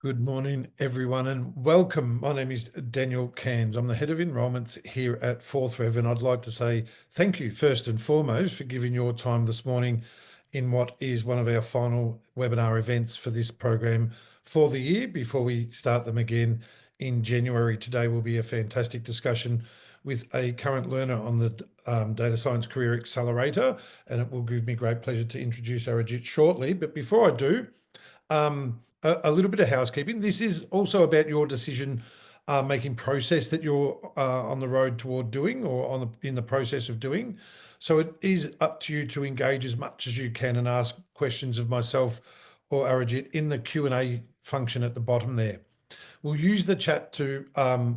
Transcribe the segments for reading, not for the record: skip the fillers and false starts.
Good morning, everyone, and welcome. My name is Daniel Cairns. I'm the head of enrolments here at Fourth Rev, and I'd like to say thank you first and foremost for giving your time this morning in what is one of our final webinar events for this program for the year before we start them again in January. Today will be a fantastic discussion with a current learner on the Data Science Career Accelerator, and it will give me great pleasure to introduce Arijit shortly. But before I do, a little bit of housekeeping. This is also about your decision making process that you're on the road toward doing or in the process of doing. So it is up to you to engage as much as you can and ask questions of myself or Arijit in the Q&A function at the bottom there. We'll use the chat to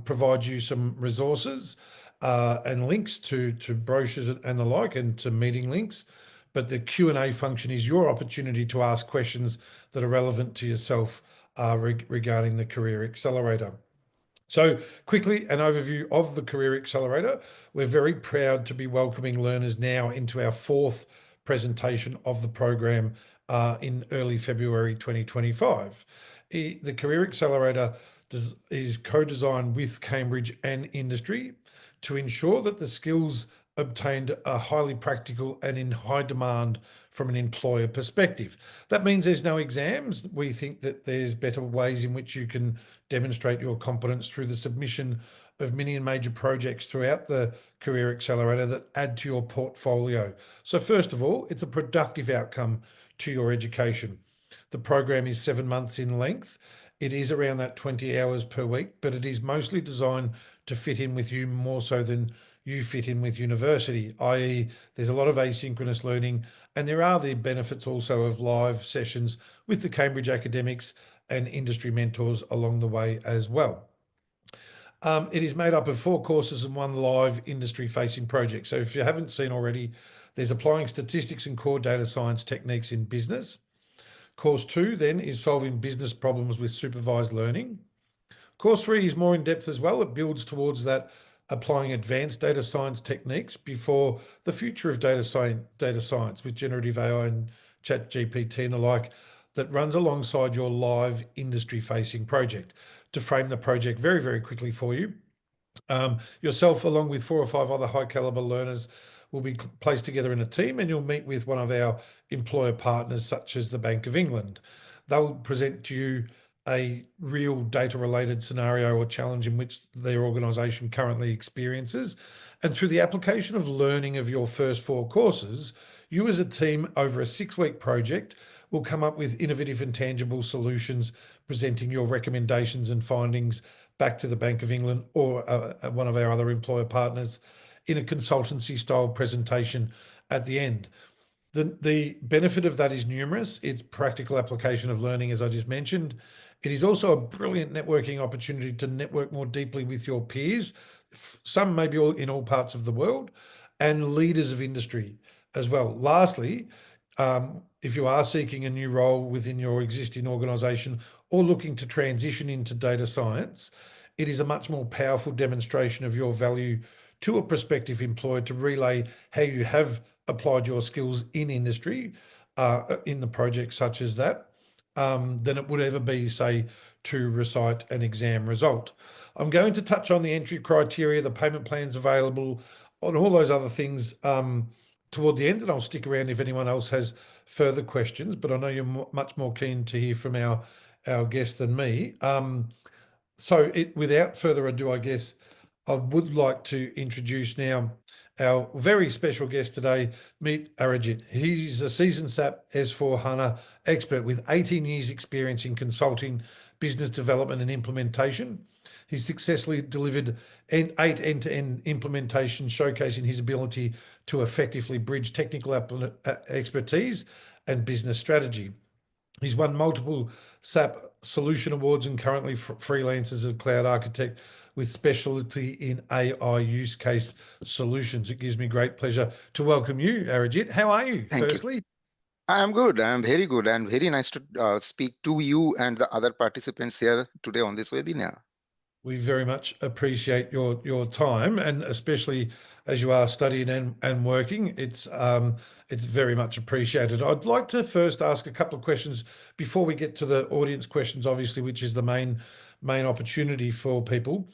provide you some resources and links to brochures and the like, and to meeting links. But the Q&A function is your opportunity to ask questions that are relevant to yourself regarding the Career Accelerator. So quickly, an overview of the Career Accelerator. We're very proud to be welcoming learners now into our fourth presentation of the program in early February 2025. The Career Accelerator is co-designed with Cambridge and industry to ensure that the skills obtained are highly practical and in high demand from an employer perspective. That means there's no exams. We think that there's better ways in which you can demonstrate your competence through the submission of mini and major projects throughout the Career Accelerator that add to your portfolio. So first of all, it's a productive outcome to your education. The program is 7 months in length. It is around that 20 hours per week, but it is mostly designed to fit in with you more so than you fit in with university, i.e. there's a lot of asynchronous learning, and there are the benefits also of live sessions with the Cambridge academics and industry mentors along the way as well. It is made up of 4 courses and 1 live industry-facing project. So if you haven't seen already, there's applying statistics and core data science techniques in business. Course 2 then is solving business problems with supervised learning. Course 3 is more in depth as well. It builds towards that applying advanced data science techniques before the future of data science with generative AI and chat GPT and the like, that runs alongside your live industry facing project. To frame the project very, very quickly for you, yourself along with 4 or 5 other high caliber learners will be placed together in a team, and you'll meet with one of our employer partners such as the Bank of England. They'll present to you a real data related scenario or challenge in which their organisation currently experiences. And through the application of learning of your first 4 courses, you as a team over a 6-week project will come up with innovative and tangible solutions, presenting your recommendations and findings back to the Bank of England or one of our other employer partners in a consultancy style presentation at the end. The benefit of that is numerous. It's practical application of learning, as I just mentioned. It is also a brilliant networking opportunity to network more deeply with your peers, some maybe all in all parts of the world, and leaders of industry as well. Lastly, if you are seeking a new role within your existing organisation or looking to transition into data science, it is a much more powerful demonstration of your value to a prospective employer to relay how you have applied your skills in industry in the project such as that, than it would ever be, say, to recite an exam result. I'm going to touch on the entry criteria, the payment plans available, on all those other things toward the end, and I'll stick around if anyone else has further questions, but I know you're much more keen to hear from our guest than me. Without further ado, I guess I would like to introduce now our very special guest today. Meet Arijit. He's a seasoned SAP S/4HANA expert with 18 years experience in consulting, business development and implementation. He's successfully delivered 8 end-to-end implementations, showcasing his ability to effectively bridge technical expertise and business strategy. He's won multiple SAP Solution Awards and currently freelances as a cloud architect with specialty in AI use case solutions. It gives me great pleasure to welcome you, Arijit. How are you, Thank you. firstly? I'm good. I'm very good and very nice to speak to you and the other participants here today on this webinar. We very much appreciate your time, and especially as you are studying and working. It's very much appreciated. I'd like to first ask a couple of questions before we get to the audience questions, obviously, which is the main opportunity for people.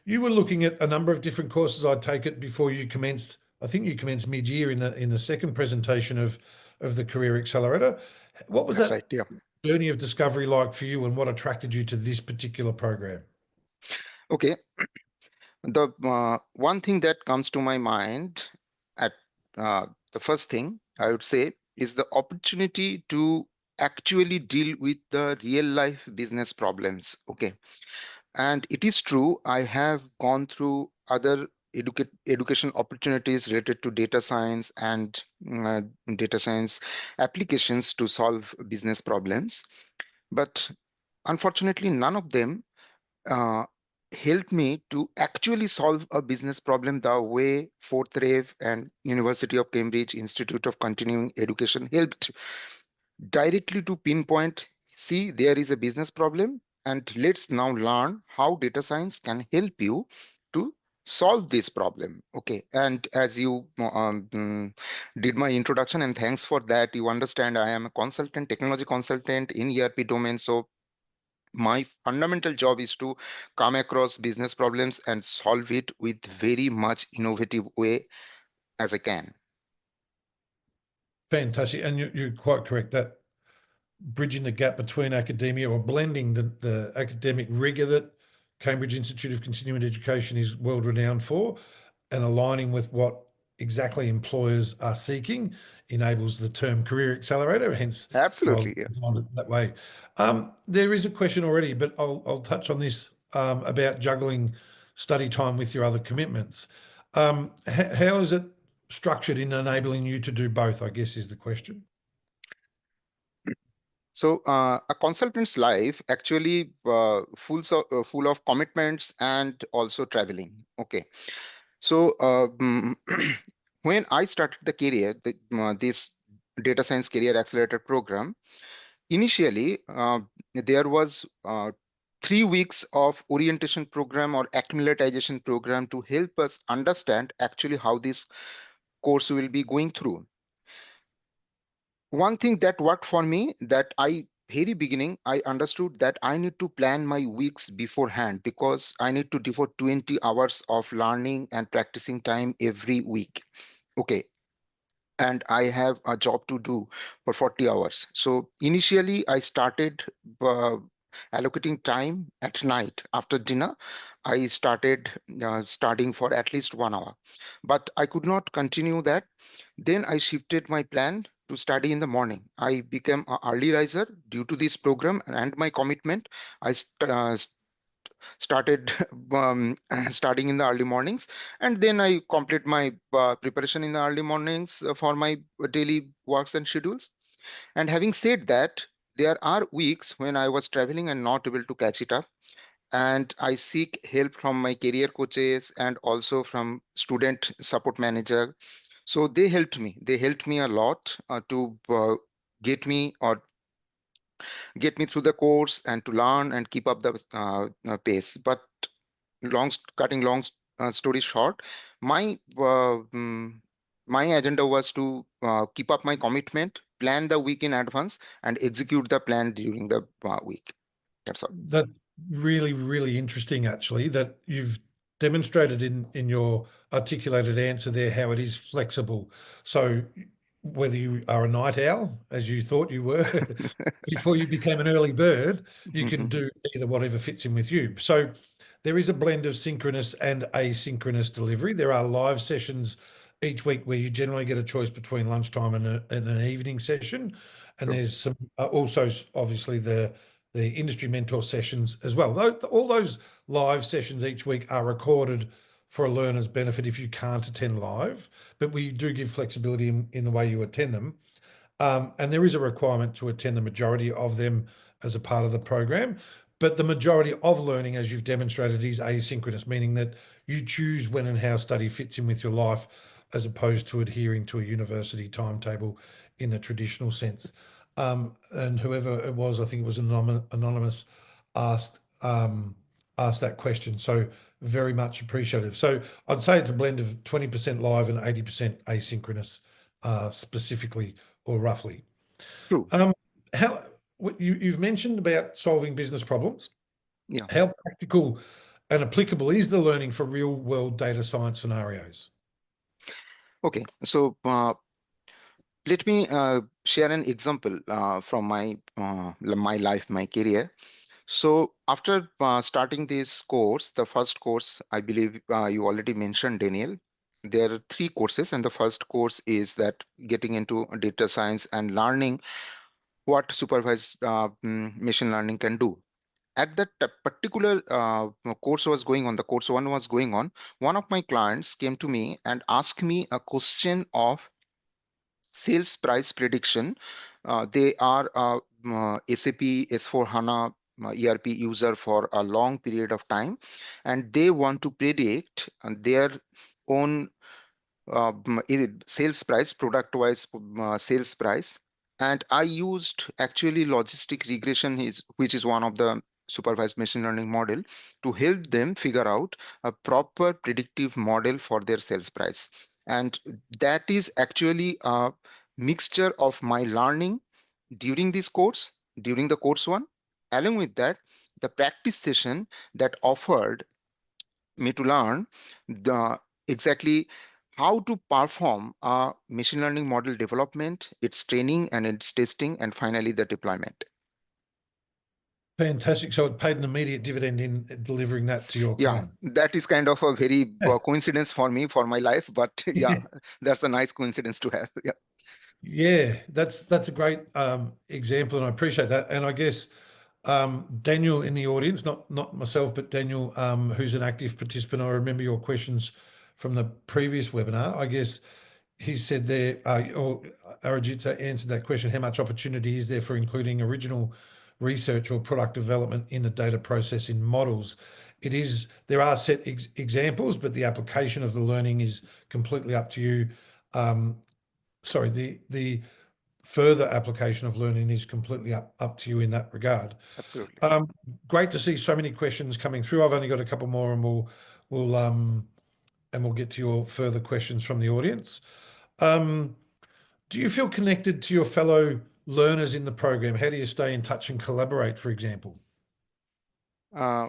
You were looking at a number of different courses, I take it, before you commenced. I think you commenced mid-year in the second presentation of the Career Accelerator. What was That's that right. Yeah. journey of discovery like for you, and what attracted you to this particular program? Okay. The one thing that comes to my mind at the first thing I would say is the opportunity to actually deal with the real life business problems. Okay. And it is true, I have gone through other education opportunities related to data science and data science applications to solve business problems. But unfortunately, none of them uh, helped me to actually solve a business problem the way Fourth Rev and University of Cambridge Institute of Continuing Education helped directly to pinpoint, see, there is a business problem, and let's now learn how data science can help you to solve this problem. Okay. And as you did my introduction, and thanks for that, you understand I am a consultant, technology consultant in ERP domain. So my fundamental job is to come across business problems and solve it with very much innovative way as I can. Fantastic. And you're quite correct that bridging the gap between academia, or blending the academic rigor that Cambridge Institute of Continuing Education is world renowned for, and aligning with what exactly employers are seeking, enables the term career accelerator, hence why we Absolutely. Yeah. designed it that way. There is a question already, but I'll touch on this about juggling study time with your other commitments. How is it structured in enabling you to do both, I guess, is the question. So a consultant's life actually full of commitments and also traveling. Okay. So when I started the career, this data science career accelerator program, initially there was 3 weeks of orientation program or acclimatization program to help us understand actually how this course will be going through. One thing that worked for me, that I very beginning I understood that I need to plan my weeks beforehand, because I need to devote 20 hours of learning and practicing time every week. Okay. And I have a job to do for 40 hours. So initially I started uh, allocating time at night after dinner. I started studying for at least 1 hour, but I could not continue that. Then I shifted my plan to study in the morning. I became an early riser due to this program and my commitment. I started studying in the early mornings, and then I complete my preparation in the early mornings for my daily works and schedules. And having said that, there are weeks when I was traveling and not able to catch it up, and I seek help from my career coaches and also from student support manager. So they helped me a lot to get me or get me through the course and to learn and keep up the pace. But cutting long story short, my my agenda was to keep up my commitment, plan the week in advance, and execute the plan during the week. That's all. That's really, really interesting, actually, that you've demonstrated in your articulated answer there how it is flexible. So whether you are a night owl, as you thought you were before you became an early bird, you can Mhm. do either, whatever fits in with you. So there is a blend of synchronous and asynchronous delivery. There are live sessions each week where you generally get a choice between lunchtime and an evening session. And True. there's some also obviously the industry mentor sessions as well. All those live sessions each week are recorded for a learner's benefit if you can't attend live, but we do give flexibility in the way you attend them. And there is a requirement to attend the majority of them as a part of the program. But the majority of learning, as you've demonstrated, is asynchronous, meaning that you choose when and how study fits in with your life, as opposed to adhering to a university timetable in the traditional sense. And whoever it was, I think it was anonymous, asked ask that question. So very much appreciative. So I'd say it's a blend of 20% live and 80% asynchronous, specifically or roughly. True. Um, how you've mentioned about solving business problems. Yeah. How practical and applicable is the learning for real world data science scenarios? Okay. So let me share an example from my life, my career. So after starting this course, the first course, I believe you already mentioned, Daniel. There are three courses, and the first course is that getting into data science and learning what supervised machine learning can do. At that particular course was going on, the course one was going on, one of my clients came to me and asked me a question of sales price prediction. They are SAP S/4HANA ERP user for a long period of time, and they want to predict their own sales price, product wise sales price. And I used actually logistic regression, which is one of the supervised machine learning model, to help them figure out a proper predictive model for their sales price. And that is actually a mixture of my learning during this course, during the course one. Along with that, the practice session that offered me to learn the exactly how to perform a machine learning model development, its training and its testing, and finally the deployment. Fantastic. So it paid an immediate dividend in delivering that to your Yeah, client. that is kind of a very coincidence for me for my life, but yeah, Yeah. that's a nice coincidence to have. Yeah, Yeah, that's a great example, and I appreciate that. And I guess Daniel in the audience, not myself, but Daniel, who's an active participant. I remember your questions from the previous webinar. I guess he said there, or Arijita answered that question: how much opportunity is there for including original research or product development in the data processing models? It is there are set examples, but the application of the learning is completely up to you. Sorry, the further application of learning is completely up to you in that regard. absolutely. Um, Great to see so many questions coming through. I've only got a couple more, and we'll get to your further questions from the audience. Um, do you feel connected to your fellow learners in the program? How do you stay in touch and collaborate, for example? Uh,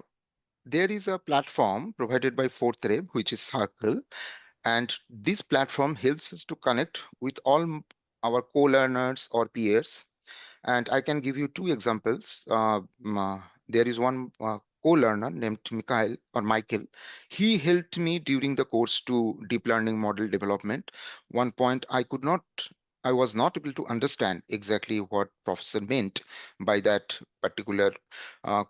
there is a platform provided by Fourth Rev, which is Circle, and this platform helps us to connect with all our co-learners or peers. And I can give you two examples. There is one co-learner named Michael. He helped me during the course to deep learning model development. One point I was not able to understand exactly what professor meant by that particular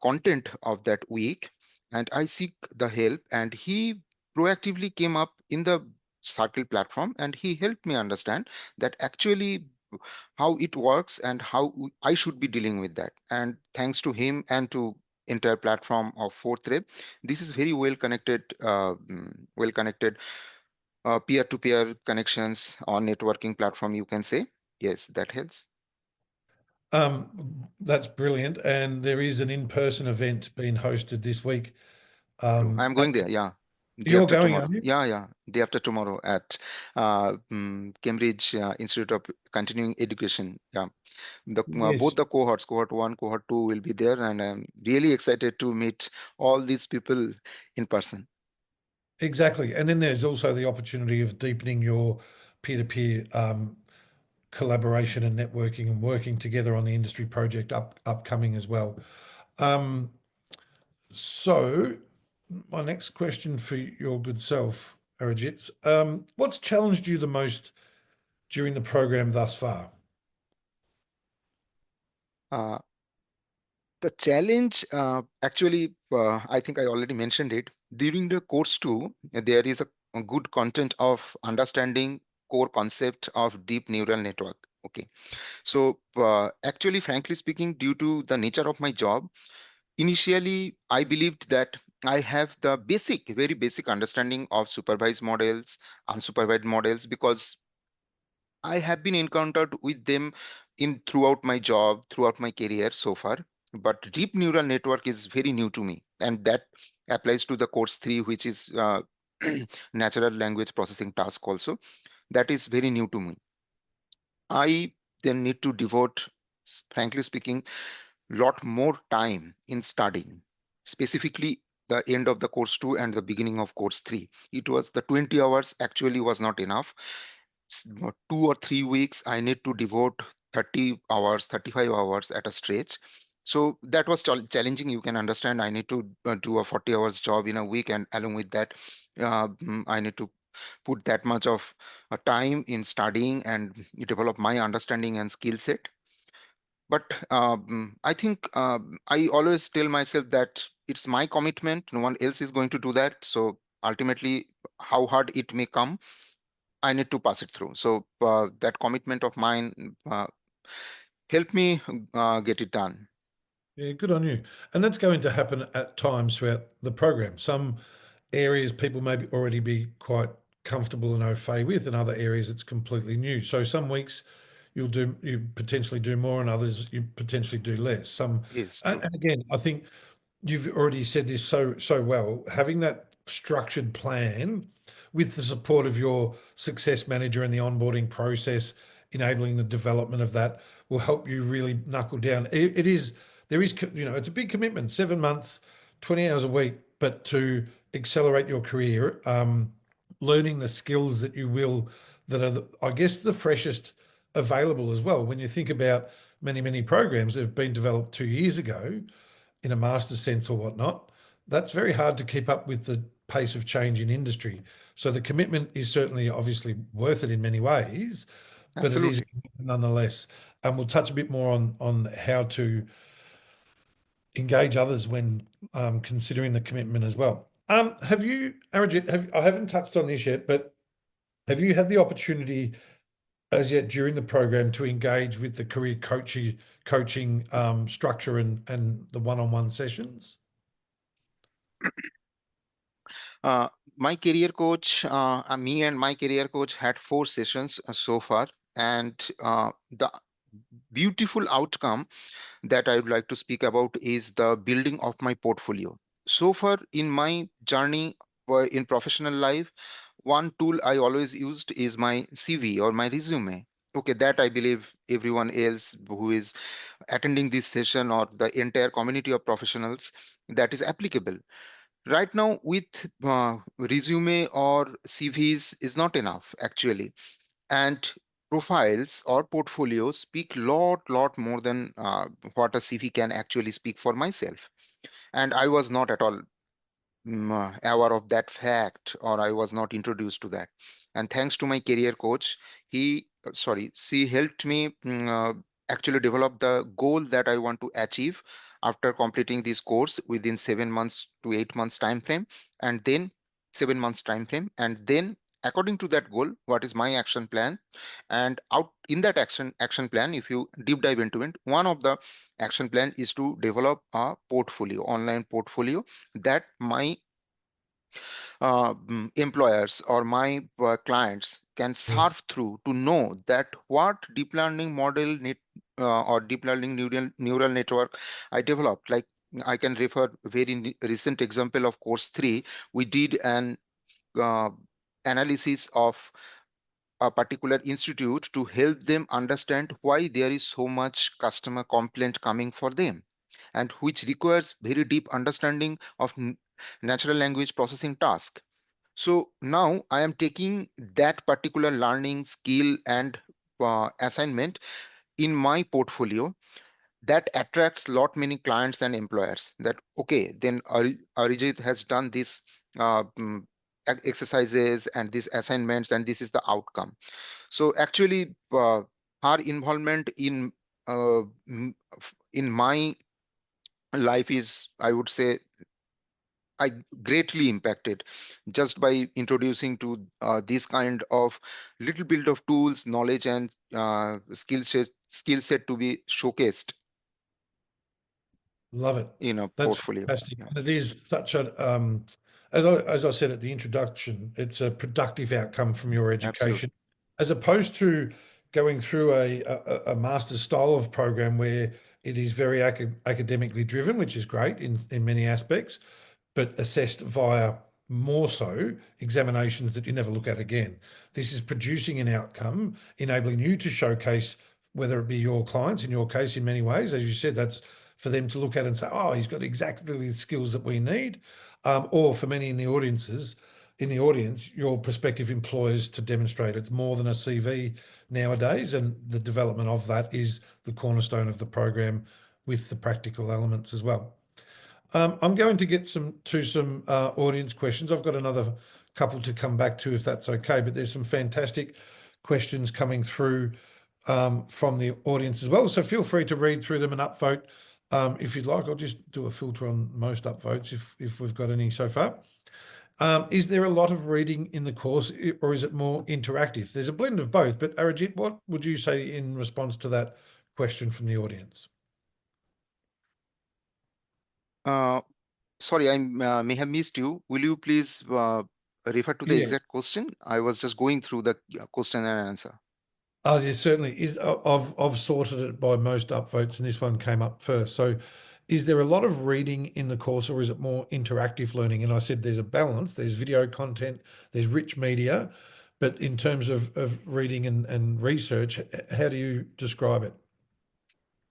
content of that week. And I seek the help, and he proactively came up in the Circle platform, and he helped me understand that actually how it works and how I should be dealing with that. And thanks to him and to entire platform of Fourth Rep, this is very well connected peer-to-peer connections on networking platform, you can say. Yes, that helps. That's brilliant. And there is an in-person event being hosted this week. True. I'm At, going there. Yeah. Day you're after going, aren't tomorrow. you? Yeah, yeah. Day after tomorrow at Cambridge Institute of Continuing Education. Yeah. Yes, Both the cohorts, cohort one, cohort two will be there, and I'm really excited to meet all these people in person. exactly. And then there's also the opportunity of deepening your peer-to-peer collaboration and networking and working together on the industry project upcoming as well. Um, so my next question for your good self, Arijit, what's challenged you the most during the program thus far? Uh, the challenge, actually, I think I already mentioned it. During the course two, there is a good content of understanding core concept of deep neural network. Okay. So, actually, frankly speaking, due to the nature of my job, initially, I believed that I have the very basic understanding of supervised models, unsupervised models, because I have been encountered with them in throughout my job, throughout my career so far. but deep neural network is very new to me, and that applies to the course 3, which is natural language processing task also. That is very new to me. I then need to devote, frankly speaking, lot more time in studying, specifically the end of the course 2 and the beginning of course 3. It was the 20 hours actually was not enough. 2 or 3 weeks I need to devote 30 hours, 35 hours at a stretch. So that was challenging. You can understand, I need to do a 40 hours job in a week, and along with that, I need to put that much of time in studying and develop my understanding and skill set. But I think I always tell myself that it's my commitment, no one else is going to do that. So ultimately, how hard it may come, I need to pass it through. So that commitment of mine help me get it done. Yeah, good on you. And that's going to happen at times throughout the program. Some areas people may already be quite comfortable and au fait with, and other areas it's completely new. So some weeks you potentially do more, and others you potentially do less. Some, Yes, and true. and again, I think you've already said this so well. Having that structured plan with the support of your success manager and the onboarding process, enabling the development of that will help you really knuckle down. It is there is it's a big commitment, 7 months, 20 hours a week, but to accelerate your career, learning the skills that you will that are I guess the freshest available as well. When you think about many programs that have been developed 2 years ago in a master's sense or whatnot, that's very hard to keep up with the pace of change in industry. So the commitment is certainly obviously worth it in many ways, but it is Absolutely. nonetheless. And we'll touch a bit more on how to engage others when considering the commitment as well. Have you, Arijit, I haven't touched on this yet, but have you had the opportunity as yet during the program to engage with the career coaching structure and the one-on-one sessions? Uh, my career coach, me and my career coach had 4 sessions so far, and the beautiful outcome that I would like to speak about is the building of my portfolio. So far in my journey in professional life, one tool I always used is my CV or my resume. Okay, that I believe everyone else who is attending this session or the entire community of professionals, that is applicable. Right now, with resume or CVs is not enough actually, and profiles or portfolios speak lot more than what a CV can actually speak for myself. And I was not at all aware of that fact, or I was not introduced to that. And thanks to my career coach, she helped me actually develop the goal that I want to achieve after completing this course within 7 months to 8 months time frame, and then 7 months time frame, and then according to that goal, what is my action plan? And out in that action plan, if you deep dive into it, one of the action plan is to develop a portfolio, online portfolio, that my employers or my clients can Yes. surf through to know that what deep learning model need or deep learning neural network I developed. Like, I can refer very recent example of course 3. We did an uh, analysis of a particular institute to help them understand why there is so much customer complaint coming for them, and which requires very deep understanding of natural language processing task. So now I am taking that particular learning skill and assignment in my portfolio, that attracts lot many clients and employers. That okay, then Arijit has done this exercises and these assignments, and this is the outcome. So actually, her involvement uh, in my life is, I would say, I greatly impacted just by introducing to this kind of little bit of tools, knowledge, and skill set to be showcased Love it. in a That's portfolio. fantastic. Yeah, And it is such a, as I said at the introduction, it's a productive outcome from your absolutely. education, as opposed to going through a master's style of program where It is very academically driven, which is great in many aspects, but assessed via more so examinations that you never look at again. This is producing an outcome, enabling you to showcase, whether it be your clients, in your case, in many ways, as you said, that's for them to look at and say, oh, he's got exactly the skills that we need. Or for many in the audience, your prospective employers to demonstrate it's more than a CV nowadays. And the development of that is the cornerstone of the program with the practical elements as well. I'm going to get some audience questions. I've got another couple to come back to if that's okay, but there's some fantastic questions coming through from the audience as well. So feel free to read through them and upvote if you'd like. I'll just do a filter on most upvotes if we've got any so far. Is there a lot of reading in the course, or is it more interactive? There's a blend of both, but Arijit, what would you say in response to that question from the audience? Uh, Sorry, I may have missed you. Will you please refer to the Yeah. exact question? I was just going through the question and answer. Oh, yeah, certainly is. I've sorted it by most upvotes, and this one came up first. So, is there a lot of reading in the course, or is it more interactive learning? And I said there's a balance. There's video content, there's rich media, but in terms of reading and research, how do you describe it?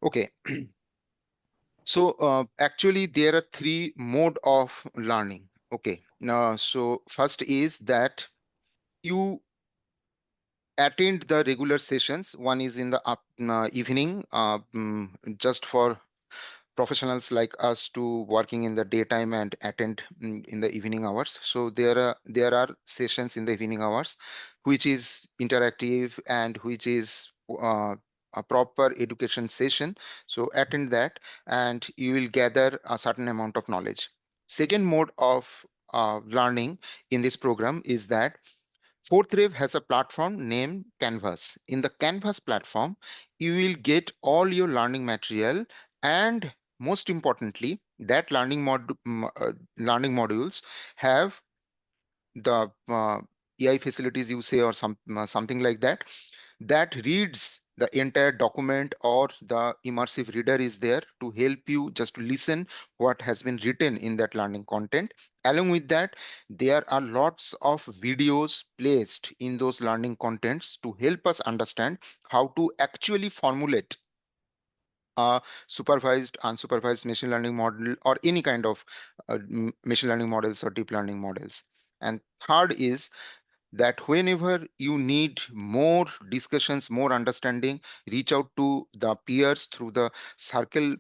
Okay. So actually, there are three mode of learning. Okay. Now, so first is that you attend the regular sessions. One is in the evening, just for professionals like us to working in the daytime and attend in the evening hours. So there are sessions in the evening hours, which is interactive and which is a proper education session. So attend that, and you will gather a certain amount of knowledge. Second mode of learning in this program is that Fourth Rev has a platform named Canvas. In the Canvas platform, you will get all your learning material, and most importantly, that learning modules have the AI facilities you say, or something like that, that reads the entire document, or the immersive reader is there to help you just to listen what has been written in that learning content. Along with that, there are lots of videos placed in those learning contents to help us understand how to actually formulate a supervised, unsupervised machine learning model, or any kind of machine learning models or deep learning models. And third is that whenever you need more discussions, more understanding, reach out to the peers through the circle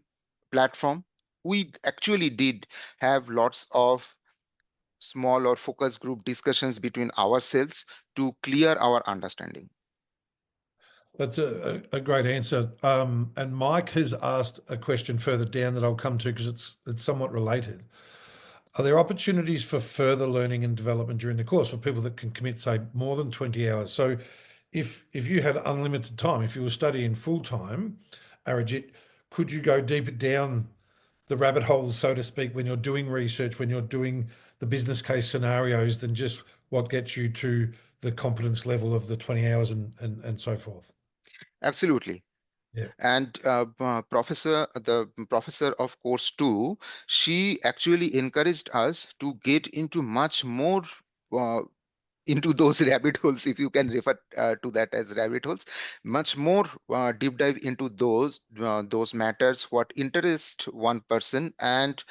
platform. We actually did have lots of small or focus group discussions between ourselves to clear our understanding. That's a great answer. And Mike has asked a question further down that I'll come to because it's somewhat related. Are there opportunities for further learning and development during the course for people that can commit, say, more than 20 hours? So if you had unlimited time, if you were studying full time, Arijit, could you go deeper down the rabbit hole, so to speak, when you're doing research, when you're doing the business case scenarios, than just what gets you to the competence level of the 20 hours and so forth? Absolutely. Yeah. And the professor of course 2, she actually encouraged us to get into much more uh, into those rabbit holes, if you can refer to that as rabbit holes, much more deep dive into those matters what interest one person, and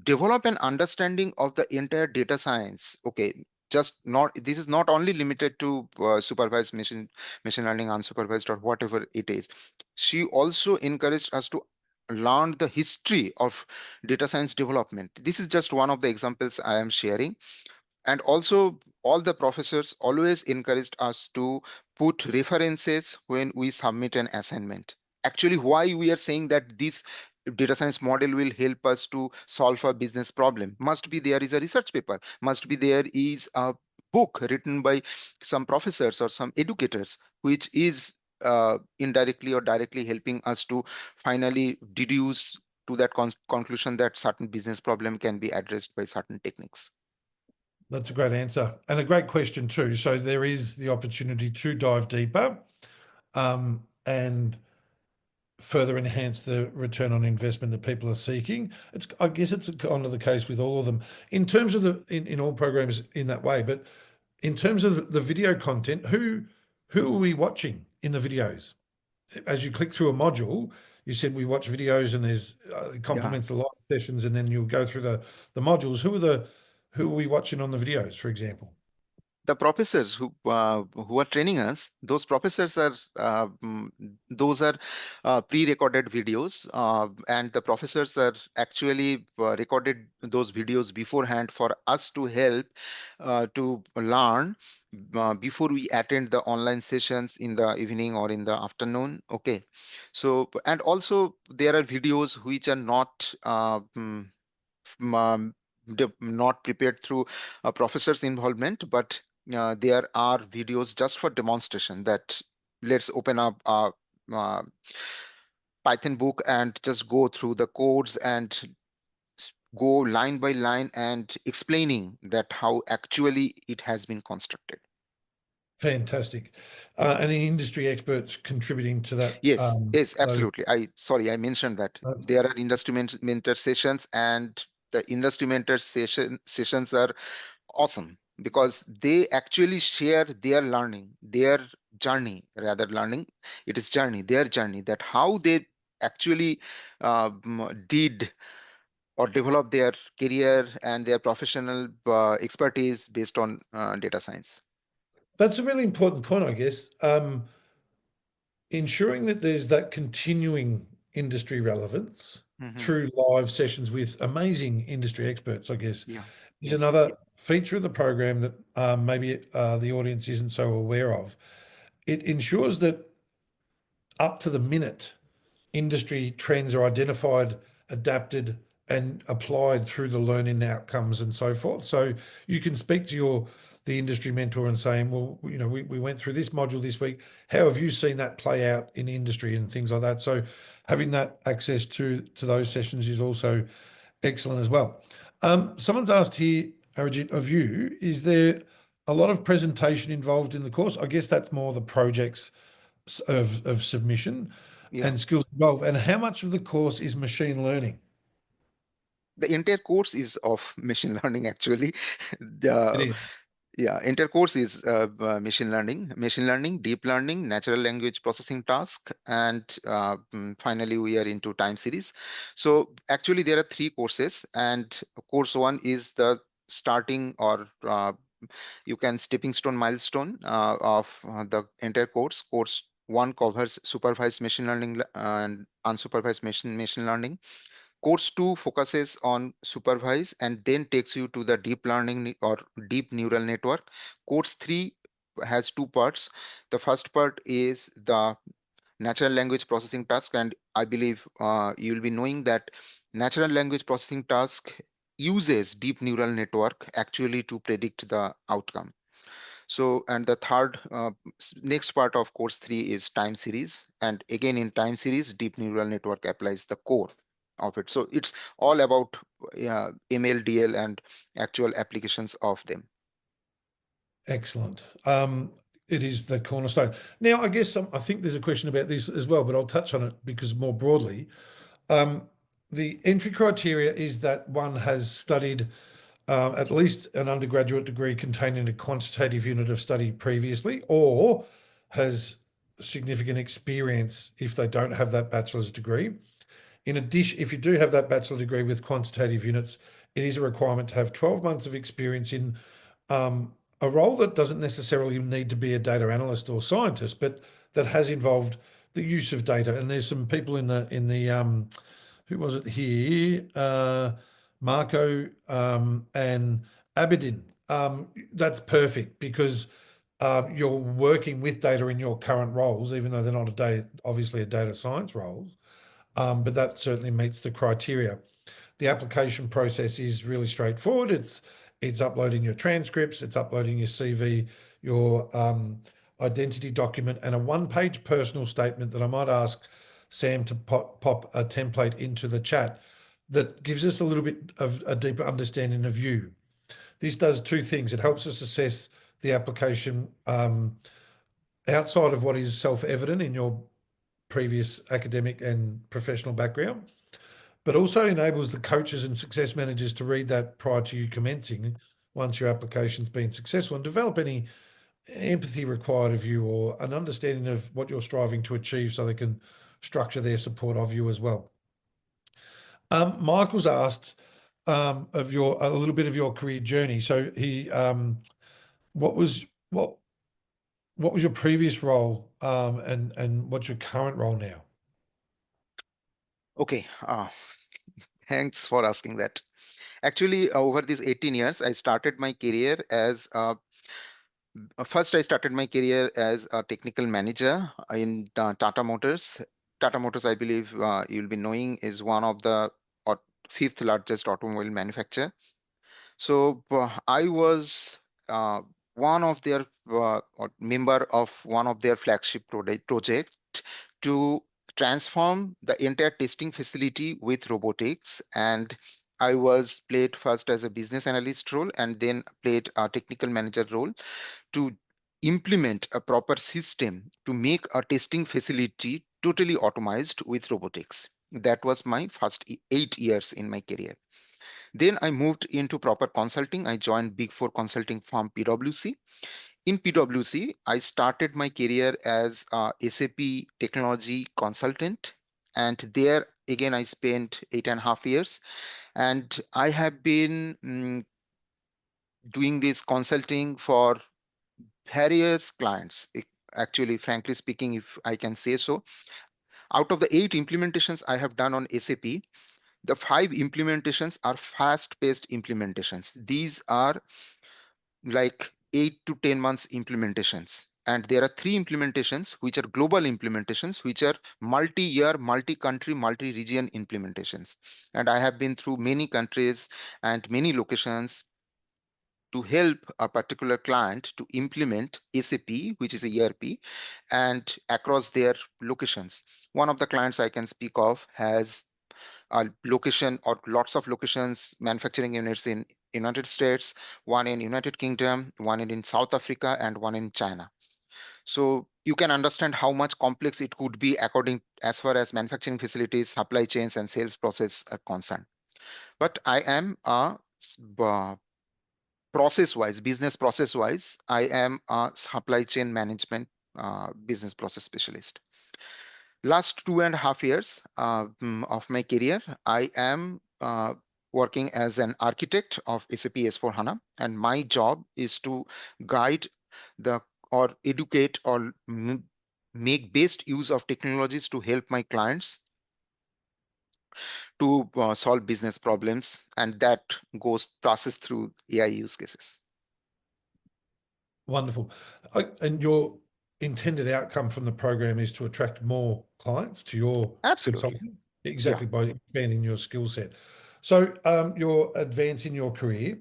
develop an understanding of the entire data science. Okay, just not, this is not only limited to supervised machine learning, unsupervised, or whatever it is. She also encouraged us to learn the history of data science development. This is just one of the examples I am sharing. And also, all the professors always encouraged us to put references when we submit an assignment. Actually, why we are saying that this data science model will help us to solve a business problem, must be there is a research paper, must be there is a book written by some professors or some educators, which is indirectly or directly helping us to finally deduce to that conclusion that certain business problem can be addressed by certain techniques. That's a great answer and a great question too. So there is the opportunity to dive deeper and further enhance the return on investment that people are seeking. I guess it's kind of the case with all of them in terms of in all programs in that way. But in terms of the video content, who are we watching in the videos? As you click through a module, you said we watch videos and there's it Yeah. complements the live sessions, and then you'll go through the modules. Who are we watching on the videos, for example? The professors who are training us, those professors are those are pre-recorded videos, and the professors are actually recorded those videos beforehand for us to help to learn before we attend the online sessions in the evening or in the afternoon. Okay, so and also there are videos which are not um, not prepared through a professor's involvement, but there are videos just for demonstration that let's open up a uh, Python book and just go through the codes and go line by line and explaining that how actually it has been constructed. Fantastic. Any industry experts contributing to that? Yes, yes, So, absolutely. I mentioned that there are industry mentor sessions, and the industry mentor sessions are awesome because they actually share their learning, their journey, rather learning, it is journey, their journey, that how they actually did or develop their career and their professional expertise based on data science. that's a really important point, I guess. Ensuring that there's that continuing industry relevance Hmm. through live sessions with amazing industry experts, I guess, Yeah. is Yes. another feature of the program that maybe the audience isn't so aware of. It ensures that up to the minute, industry trends are identified, adapted, and applied through the learning outcomes and so forth. So you can speak to the industry mentor and saying, well, we went through this module this week. How have you seen that play out in industry and things like that? So having that access to those sessions is also excellent as well. Someone's asked here, Arijit, of you, is there a lot of presentation involved in the course? I guess that's more the projects of submission Yeah. and skills involved. And how much of the course is machine learning? The entire course is of machine learning actually. It the is. Yeah, intercourse is machine learning, deep learning, natural language processing task, and finally we are into time series. So actually there are three courses, and course one is the starting or you can stepping stone milestone of the entire course. Course one covers supervised machine learning and unsupervised machine learning. Course 2 focuses on supervise and then takes you to the deep learning or deep neural network. Course 3 has two parts. The first part is the natural language processing task, and I believe you'll be knowing that natural language processing task uses deep neural network actually to predict the outcome. So, and the third, next part of course 3 is time series. And again, in time series, deep neural network applies the core of it. So it's all about ML, DL, and actual applications of them. Excellent. It is the cornerstone. Now, I guess I think there's a question about this as well, but I'll touch on it because more broadly, um, the entry criteria is that one has studied at least an undergraduate degree containing a quantitative unit of study previously, or has significant experience if they don't have that bachelor's degree. In addition, if you do have that bachelor degree with quantitative units, it is a requirement to have 12 months of experience in a role that doesn't necessarily need to be a data analyst or scientist, but that has involved the use of data. And there's some people in the who was it here? Marco and Abidin. That's perfect because you're working with data in your current roles, even though they're not obviously a data science roles. But that certainly meets the criteria. The application process is really straightforward. It's uploading your transcripts, it's uploading your CV, your identity document, and a one-page personal statement that I might ask Sam to pop a template into the chat that gives us a little bit of a deeper understanding of you. This does two things. It helps us assess the application outside of what is self-evident in your previous academic and professional background, but also enables the coaches and success managers to read that prior to you commencing once your application's been successful and develop any empathy required of you or an understanding of what you're striving to achieve so they can structure their support of you as well. Michael's asked of your a little bit of your career journey. So he, what was what what was your previous role, and what's your current role now? Okay, thanks for asking that. Actually, over these 18 years, I started my career as first I started my career as a technical manager in Tata Motors. Tata Motors, I believe you'll be knowing, is one of the or fifth largest automobile manufacturer. So I was one of their or member of one of their flagship project to transform the entire testing facility with robotics. And I was played first as a business analyst role and then played a technical manager role to implement a proper system to make a testing facility totally automized with robotics. That was my first 8 years in my career. Then I moved into proper consulting. I joined Big Four consulting firm PwC. In PwC, I started my career as a SAP technology consultant. And there again, I spent 8.5 years. And I have been doing this consulting for various clients. Actually, frankly speaking, if I can say so, out of the 8 implementations I have done on SAP, the 5 implementations are fast-paced implementations. These are like 8 to 10 months implementations. And there are 3 implementations which are global implementations, which are multi-year, multi-country, multi-region implementations. And I have been through many countries and many locations to help a particular client to implement SAP, which is a ERP, and across their locations. One of the clients I can speak of has a location or lots of locations, manufacturing units in United States, one in United Kingdom, one in South Africa, and one in China. So you can understand how much complex it could be according as far as manufacturing facilities, supply chains, and sales process are concerned. But I am a process-wise, business process-wise, I am a supply chain management business process specialist. Last 2.5 years of my career, I am working as an architect of SAP S/4HANA, and my job is to guide the or educate or make best use of technologies to help my clients to solve business problems, and that goes processed through AI use cases. Wonderful. And your intended outcome from the program is to attract more clients to your Absolutely. consulting, Yeah. exactly by expanding your skill set. So you're advancing your career.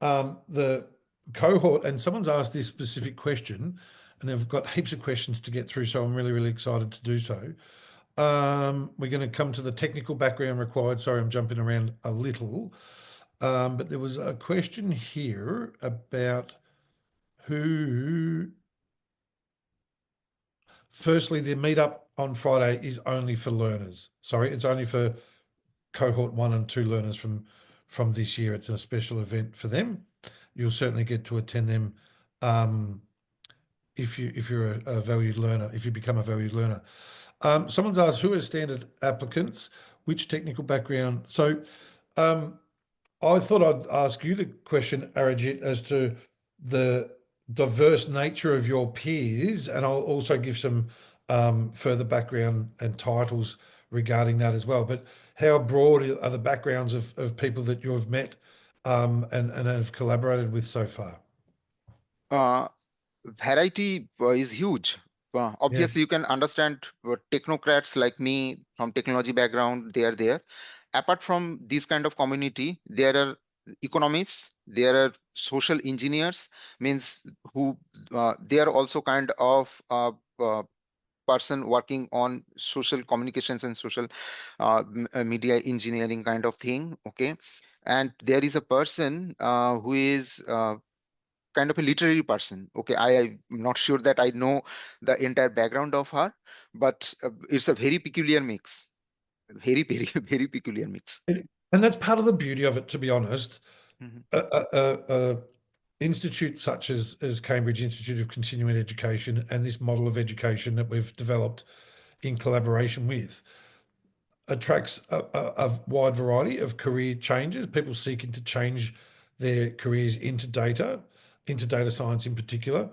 The cohort, and someone's asked this specific question, and they've got heaps of questions to get through, so I'm really, really excited to do so. We're going to come to the technical background required. Sorry, I'm jumping around a little. But there was a question here about who. Firstly, the meetup on Friday is only for learners. Sorry, it's only for cohort 1 and 2 learners from this year. It's a special event for them. You'll certainly get to attend them if you're a valued learner, if you become a valued learner. Someone's asked who are standard applicants, which technical background. So I thought I'd ask you the question, Arijit, as to the diverse nature of your peers, and I'll also give some further background and titles regarding that as well. But how broad are the backgrounds of people that you have met and have collaborated with so far? Uh, Variety is huge. Yeah, Obviously, you can understand technocrats like me from technology background, they are there. Apart from this kind of community, there are economists, there are social engineers, means who they are also kind of person working on social communications and social media engineering kind of thing. Okay. And there is a person who is kind of a literary person. Okay, I'm not sure that I know the entire background of her, but it's a very peculiar mix. Very, very, very peculiar mix. And that's part of the beauty of it, to be honest. Mhm. A institute such as Cambridge Institute of Continuing Education and this model of education that we've developed in collaboration with attracts a wide variety of career changes, people seeking to change their careers into data science in particular,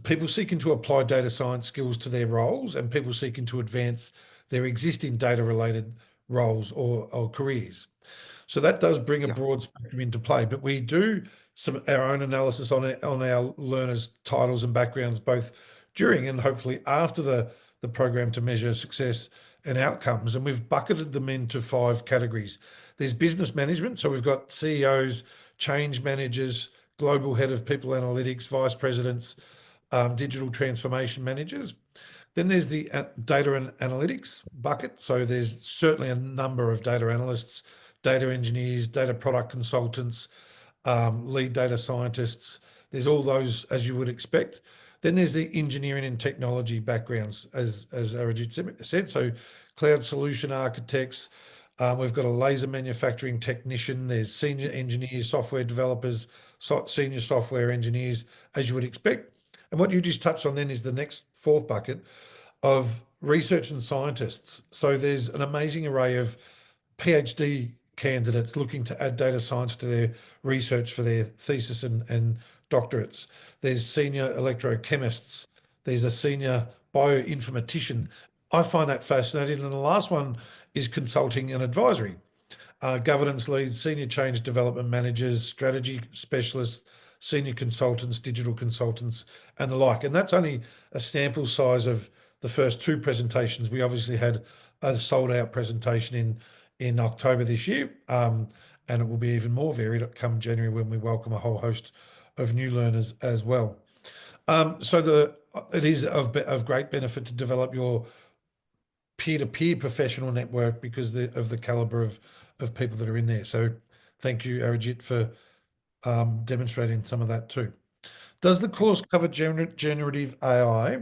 people seeking to apply data science skills to their roles, and people seeking to advance their existing data related roles or careers. So that does bring a Yeah. broad spectrum into play, but we do our own analysis on our learners' titles and backgrounds, both during and hopefully after the program to measure success and outcomes. And we've bucketed them into 5 categories. There's business management. So we've got CEOs, change managers, global head of people analytics, vice presidents, digital transformation managers. Then there's the data and analytics bucket. So there's certainly a number of data analysts, data engineers, data product consultants, lead data scientists. There's all those as you would expect. Then there's the engineering and technology backgrounds, as Arijit said. So cloud solution architects. We've got a laser manufacturing technician. There's senior engineers, software developers, senior software engineers, as you would expect. And what you just touched on then is the next fourth bucket of research and scientists. So there's an amazing array of PhD candidates looking to add data science to their research for their thesis and doctorates. There's senior electrochemists. There's a senior bioinformatician. I find that fascinating. And the last one is consulting and advisory. Governance leads, senior change development managers, strategy specialists, senior consultants, digital consultants, and the like. And that's only a sample size of the first 2 presentations. We obviously had a sold out presentation in October this year, and it will be even more varied come January when we welcome a whole host of new learners as well. So it is of great benefit to develop your peer-to-peer professional network because of the caliber of people that are in there. So thank you, Arijit, for demonstrating some of that too. Does the Thank course cover generative AI?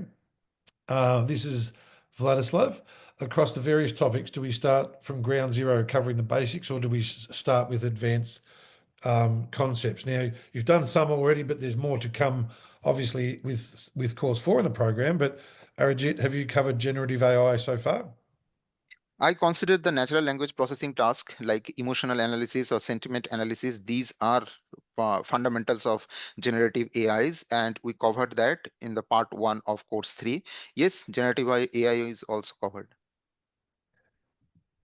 This is Vladislav. Across the various topics, do we start from ground zero covering the basics, or do we start with advanced concepts? Now, you've done some already, but there's more to come, obviously, with course 4 in the program. But Arijit, have you covered generative AI so far? I consider the natural language processing task like emotional analysis or sentiment analysis. These are fundamentals of generative AIs, and we covered that in the part 1 of course 3. Yes, generative AI is also covered.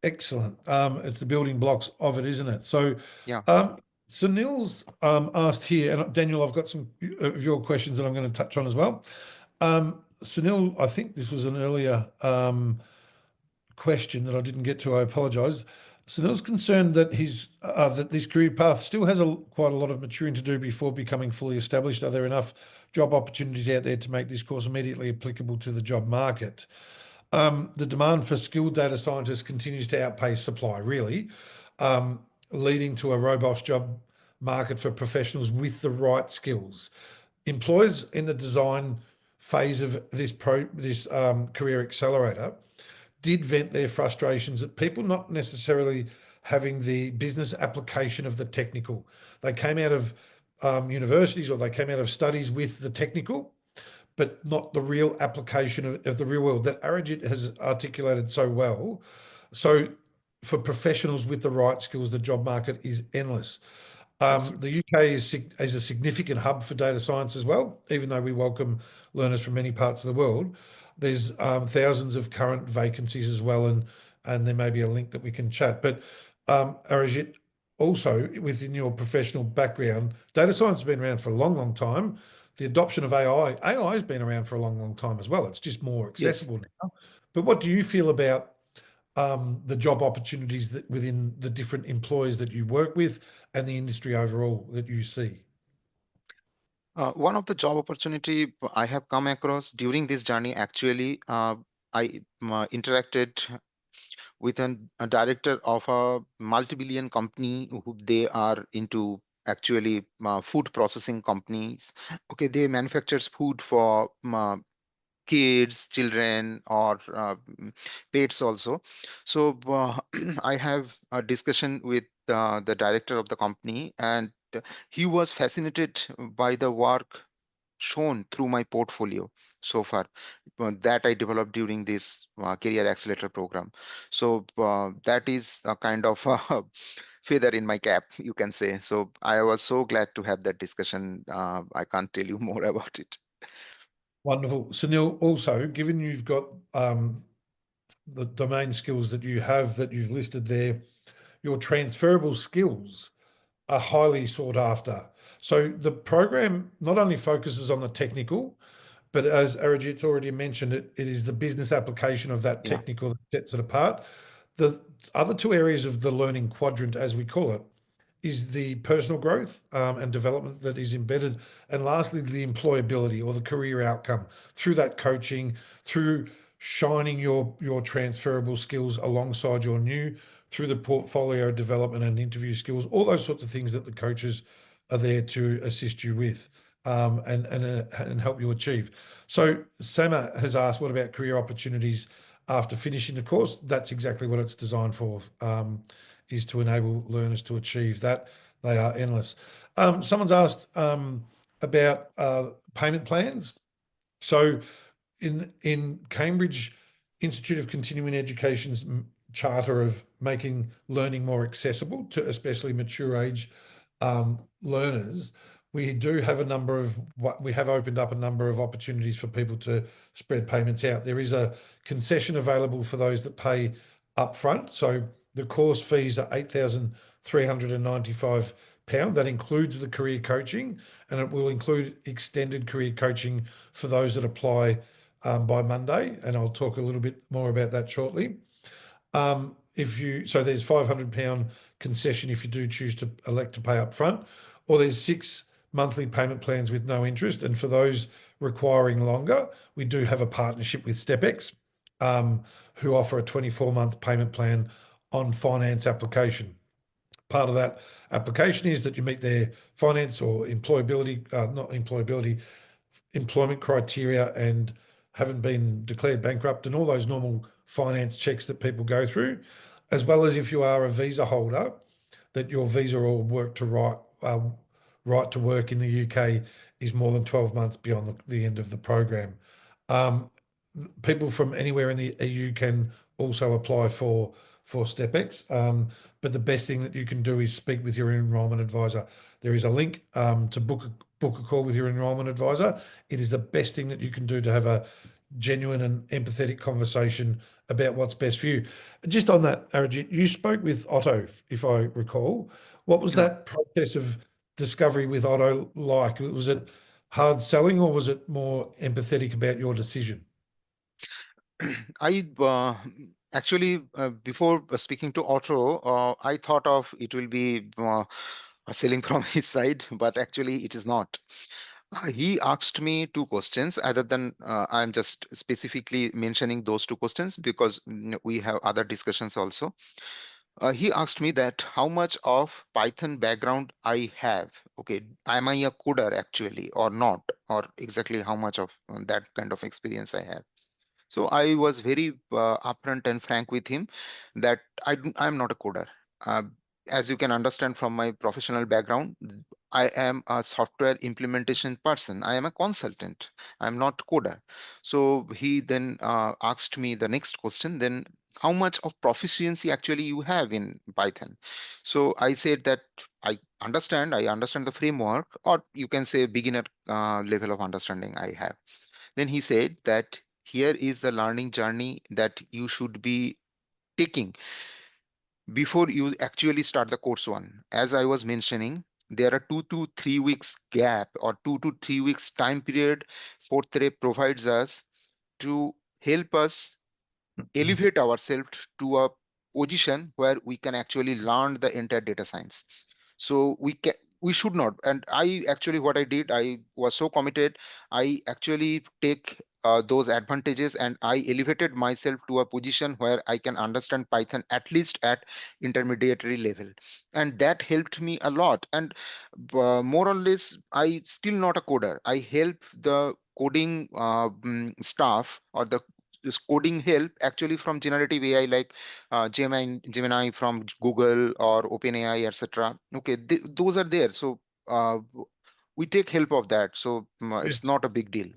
Excellent. It's the building blocks of it, isn't it? So, Yeah. um, so Nils asked here, and Daniel, I've got some of your questions that I'm going to touch on as well. Sunil, I think this was an earlier question that I didn't get to. I apologise. Sunil's concerned that that this career path still has quite a lot of maturing to do before becoming fully established. Are there enough job opportunities out there to make this course immediately applicable to the job market? The demand for skilled data scientists continues to outpace supply, really, leading to a robust job market for professionals with the right skills. Employers in the design phase of this career accelerator did vent their frustrations at people not necessarily having the business application of the technical. They came out of universities or they came out of studies with the technical, but not the real application of the real world that Arijit has articulated so well. So, for professionals with the right skills, the job market is endless. Absolutely. The UK is a significant hub for data science as well, even though we welcome learners from many parts of the world. There's thousands of current vacancies as well, and there may be a link that we can chat. But Arijit, also within your professional background, data science has been around for a long, long time. The adoption of AI has been around for a long, long time as well. It's just more Yes. accessible now. But what do you feel about the job opportunities that within the different employers that you work with and the industry overall that you see? One of the job opportunity I have come across during this journey, actually, I interacted with a director of a multi-billion company who they are into actually food processing companies. Okay, they manufactures food for kids, children, or pets also. So I have a discussion with the director of the company, and he was fascinated by the work shown through my portfolio so far, that I developed during this career accelerator program. So that is a kind of feather in my cap, you can say. So I was so glad to have that discussion. I can't tell you more about it. Wonderful. Sunil, also, given you've got the domain skills that you have that you've listed there, your transferable skills are highly sought after. So the program not only focuses on the technical, but as Arijit's already mentioned, it is the business application of that Yeah. technical that sets it apart. The other two areas of the learning quadrant, as we call it, is the personal growth and development that is embedded, and lastly, the employability or the career outcome through that coaching, through shining your transferable skills alongside your new, through the portfolio development and interview skills, all those sorts of things that the coaches are there to assist you with and help you achieve. So Sama has asked, what about career opportunities after finishing the course? That's exactly what it's designed for. Is to enable learners to achieve that. They are endless. Someone's asked about payment plans. So in Cambridge Institute of Continuing Education's charter of making learning more accessible to especially mature age learners, we do have a number of what we have opened up a number of opportunities for people to spread payments out. There is a concession available for those that pay upfront. So the course fees are £8,395. That includes the career coaching, and it will include extended career coaching for those that apply by Monday. And I'll talk a little bit more about that shortly. If you so there's £500 concession if you do choose to elect to pay up front, or there's 6 monthly payment plans with no interest. And for those requiring longer, we do have a partnership with StepX, who offer a 24-month payment plan on finance application. Part of that application is that you meet their finance or employability, not employability, employment criteria, and haven't been declared bankrupt, and all those normal finance checks that people go through, as well as if you are a visa holder, that your visa or work to right to work in the UK is more than 12 months beyond the end of the program. Um, People from anywhere in the EU can also apply for StepX. But the best thing that you can do is speak with your enrolment advisor. There is a link to book a call with your enrolment advisor. It is the best thing that you can do to have a genuine and empathetic conversation about what's best for you. Just on that, Arijit, you spoke with Otto, if I recall. What was Yeah. that process of discovery with Otto like? Was it hard selling, or was it more empathetic about your decision? I actually, before speaking to Otto, I thought of it will be selling from his side, but actually it is not. He asked me two questions, other than I'm just specifically mentioning those two questions because we have other discussions also. He asked me that how much of Python background I have. Okay, am I a coder actually or not, or exactly how much of that kind of experience I have. So I was very upfront and frank with him that I'm not a coder. Uh, as you can understand from my professional background, I am a software implementation person. I am a consultant. I'm not coder. So he then asked me the next question. Then how much of proficiency actually you have in Python? So I said that I understand. I understand the framework, or you can say beginner level of understanding I have. Then he said that here is the learning journey that you should be taking before you actually start the course one. As I was mentioning, there are 2 to 3 weeks gap or 2 to 3 weeks time period Fortran provides us to help us elevate ourselves to a position where we can actually learn the entire data science. So we should not. And I actually what I did, I was so committed. I actually take those advantages, and I elevated myself to a position where I can understand Python at least at intermediary level, and that helped me a lot. And more or less, I still not a coder. I help the coding staff, or the this coding help actually from generative AI, like Gemini from Google or OpenAI, etc. Okay, those are there. So we take help of that. So Yeah. it's not a big deal.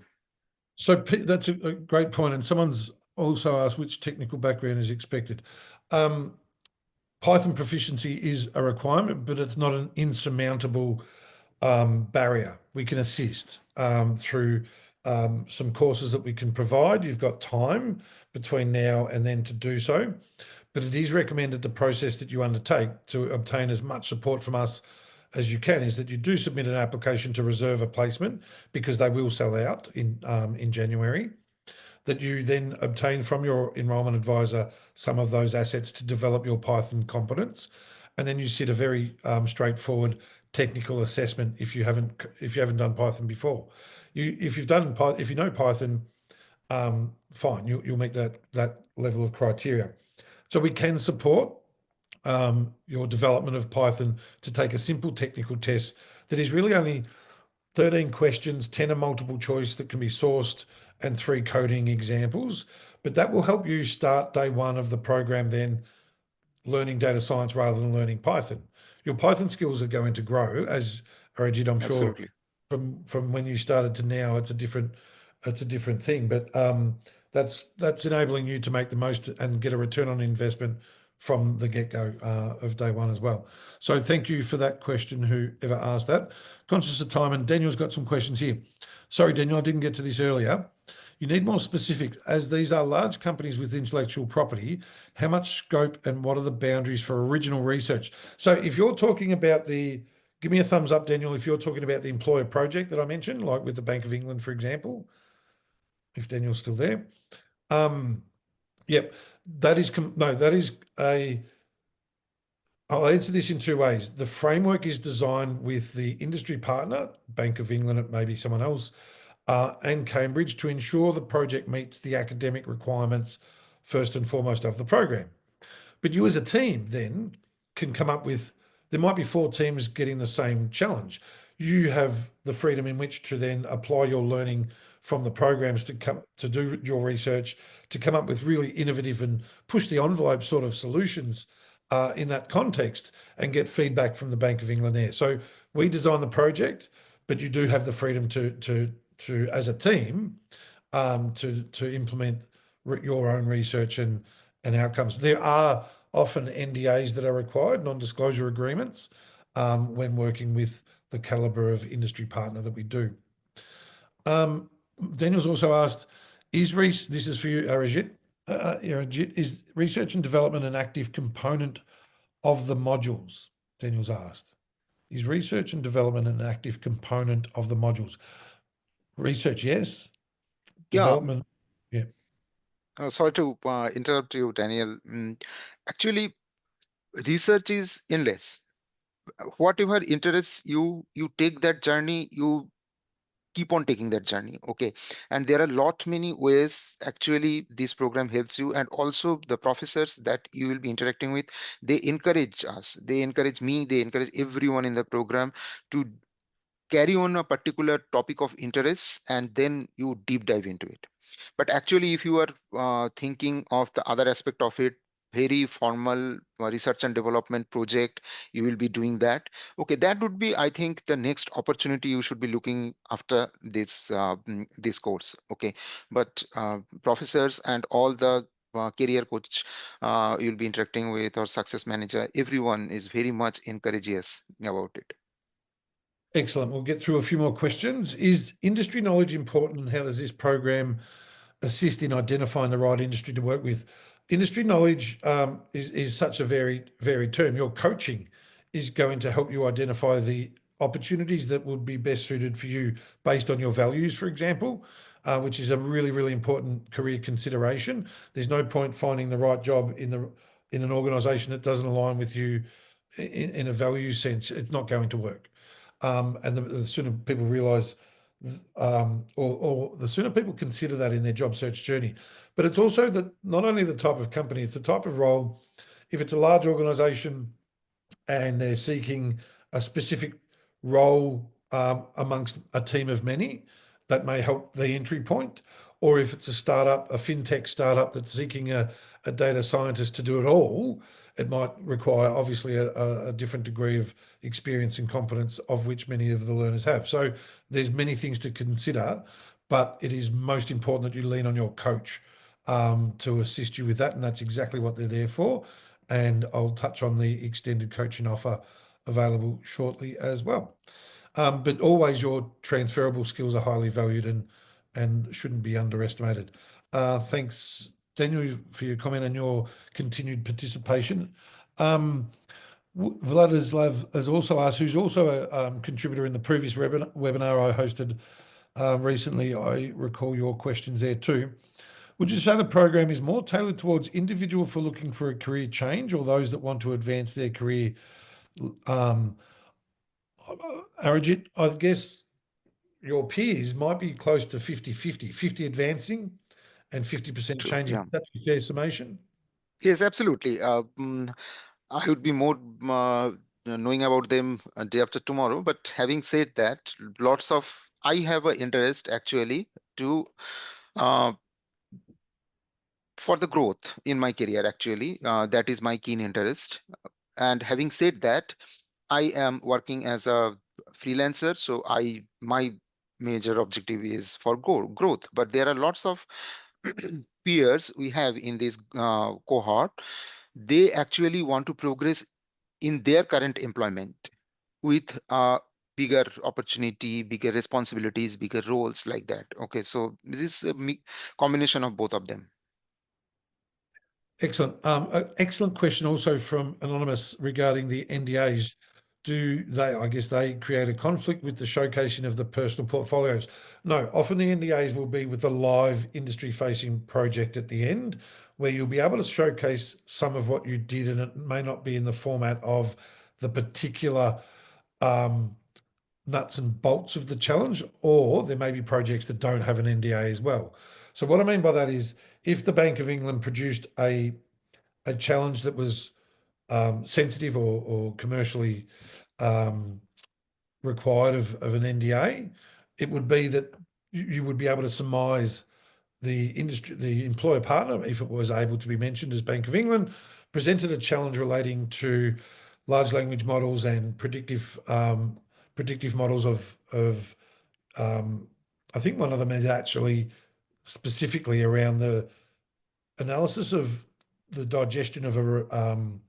So that's a great point. And someone's also asked which technical background is expected. Um, Python proficiency is a requirement, but it's not an insurmountable barrier. We can assist through some courses that we can provide. You've got time between now and then to do so, but it is recommended the process that you undertake to obtain as much support from us as you can is that you do submit an application to reserve a placement, because they will sell out in January, that you then obtain from your enrolment advisor some of those assets to develop your Python competence, and then you sit a very straightforward technical assessment if you haven't done Python before. If you know Python, fine, you'll meet that level of criteria. So we can support your development of Python to take a simple technical test that is really only 13 questions, 10 are multiple choice that can be sourced, and 3 coding examples. But that will help you start day one of the program then learning data science rather than learning Python. Your Python skills are going to grow as Arajit, I'm sure, Absolutely. from when you started to now. It's a different thing. But that's enabling you to make the most and get a return on investment from the get-go of day one as well. So thank you for that question, whoever asked that. Conscious of time, and Daniel's got some questions here. Sorry, Daniel, I didn't get to this earlier. You need more specifics, as these are large companies with intellectual property. How much scope and what are the boundaries for original research? So if you're talking about give me a thumbs up, Daniel, if you're talking about the employer project that I mentioned, like with the Bank of England, for example, if Daniel's still there. Um, yep, that is a, I'll answer this in 2 ways. The framework is designed with the industry partner, Bank of England, it may be someone else, and Cambridge, to ensure the project meets the academic requirements first and foremost of the program. But you as a team then can come up with, there might be 4 teams getting the same challenge. You have the freedom in which to then apply your learning from the programs to come to do your research, to come up with really innovative and push the envelope sort of solutions in that context, and get feedback from the Bank of England there. So we design the project, but you do have the freedom to as a team to implement your own research and outcomes. There are often NDAs that are required, non-disclosure agreements, when working with the caliber of industry partner that we do. Daniel's also asked, this is for you, Arijit, is research and development an active component of the modules? Daniel's asked. Is research and development an active component of the modules? Research, yes. Yeah. Development, yeah. Sorry to interrupt you, Daniel. Actually, research is endless. Whatever interests you, you take that journey. You keep on taking that journey. Okay, and there are lot many ways actually this program helps you, and also the professors that you will be interacting with, they encourage us, they encourage me, they encourage everyone in the program to carry on a particular topic of interest, and then you deep dive into it. But actually, if you are thinking of the other aspect of it, very formal research and development project, you will be doing that. Okay, that would be, I think, the next opportunity you should be looking after this this course. Okay, but professors and all the career coach you'll be interacting with, or success manager, everyone is very much encourageous about it. Excellent. We'll get through a few more questions. Is industry knowledge important, and how does this program assist in identifying the right industry to work with? Industry knowledge is such a very varied term. Your coaching is going to help you identify the opportunities that would be best suited for you based on your values, for example, which is a really, really important career consideration. There's no point finding the right job in an organisation that doesn't align with you in a value sense. It's not going to work. And the sooner people realise or the sooner people consider that in their job search journey. But it's also that not only the type of company, it's the type of role. If it's a large organization and they're seeking a specific role amongst a team of many, that may help the entry point. Or if it's a startup, a fintech startup that's seeking a data scientist to do it all, it might require obviously a different degree of experience and competence, of which many of the learners have. So there's many things to consider, but it is most important that you lean on your coach to assist you with that, and that's exactly what they're there for. And I'll touch on the extended coaching offer available shortly as well. But always your transferable skills are highly valued and shouldn't be underestimated. Thanks, Daniel, for your comment and your continued participation. Vladislav has also asked, who's also a contributor in the previous webinar I hosted recently. I recall your questions there too. Would you say the program is more tailored towards individual for looking for a career change or those that want to advance their career? Um, Arijit, I guess your peers might be close to 50-50, 50 advancing and 50% True. changing. Yeah. That's a fair summation. Yes, absolutely. I would be more knowing about them day after tomorrow. But having said that, I have an interest actually to uh, for the growth in my career. Actually, that is my keen interest. And having said that, I am working as a freelancer, so I my major objective is for growth. But there are lots of peers we have in this cohort. They actually want to progress in their current employment with bigger opportunity, bigger responsibilities, bigger roles like that. Okay, so this is a combination of both of them. Excellent. Excellent question also from Anonymous regarding the NDAs. Do they, I guess they create a conflict with the showcasing of the personal portfolios? No, often the NDAs will be with a live industry facing project at the end where you'll be able to showcase some of what you did, and it may not be in the format of the particular um, nuts and bolts of the challenge, or there may be projects that don't have an NDA as well. So what I mean by that is if the Bank of England produced a challenge that was sensitive or commercially um, required of an NDA, it would be that you would be able to surmise the industry, the employer partner, if it was able to be mentioned as Bank of England, presented a challenge relating to large language models and predictive models of I think one of them is actually specifically around the analysis of the digestion of an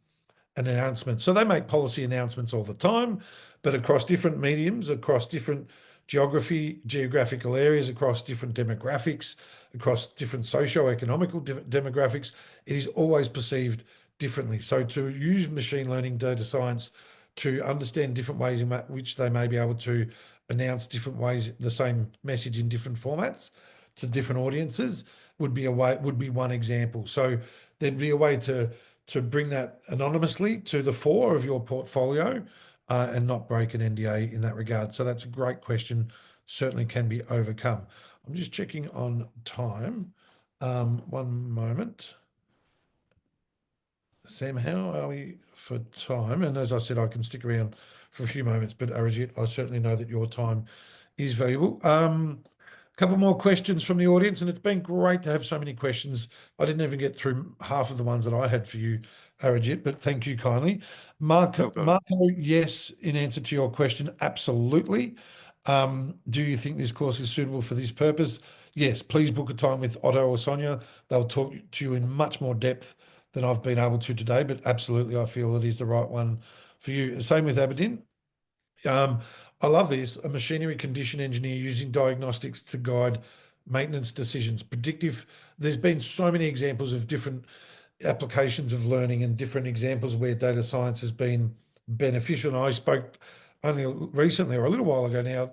announcement. So they make policy announcements all the time, but across different mediums, across different geographical areas, across different demographics, across different socio-economical demographics, it is always perceived differently. So to use machine learning data science to understand different ways in which they may be able to announce different ways, the same message in different formats to different audiences would be one example. So there'd be a way to bring that anonymously to the fore of your portfolio and not break an NDA in that regard. So that's a great question. Certainly can be overcome. I'm just checking on time. One moment. Sam, how are we for time? And as I said, I can stick around for a few moments, but Arijit, I certainly know that your time is valuable. A couple more questions from the audience, and it's been great to have so many questions. I didn't even get through half of the ones that I had for you, Arijit, but thank you kindly. No problem. Marco, yes, in answer to your question, absolutely. Do you think this course is suitable for this purpose? Yes, please book a time with Otto or Sonia. They'll talk to you in much more depth than I've been able to today, but absolutely, I feel it is the right one for you. Same with Aberdeen. Um, I love this. A machinery condition engineer using diagnostics to guide maintenance decisions. Predictive. There's been so many examples of different applications of learning and different examples where data science has been beneficial. And I spoke only recently or a little while ago now,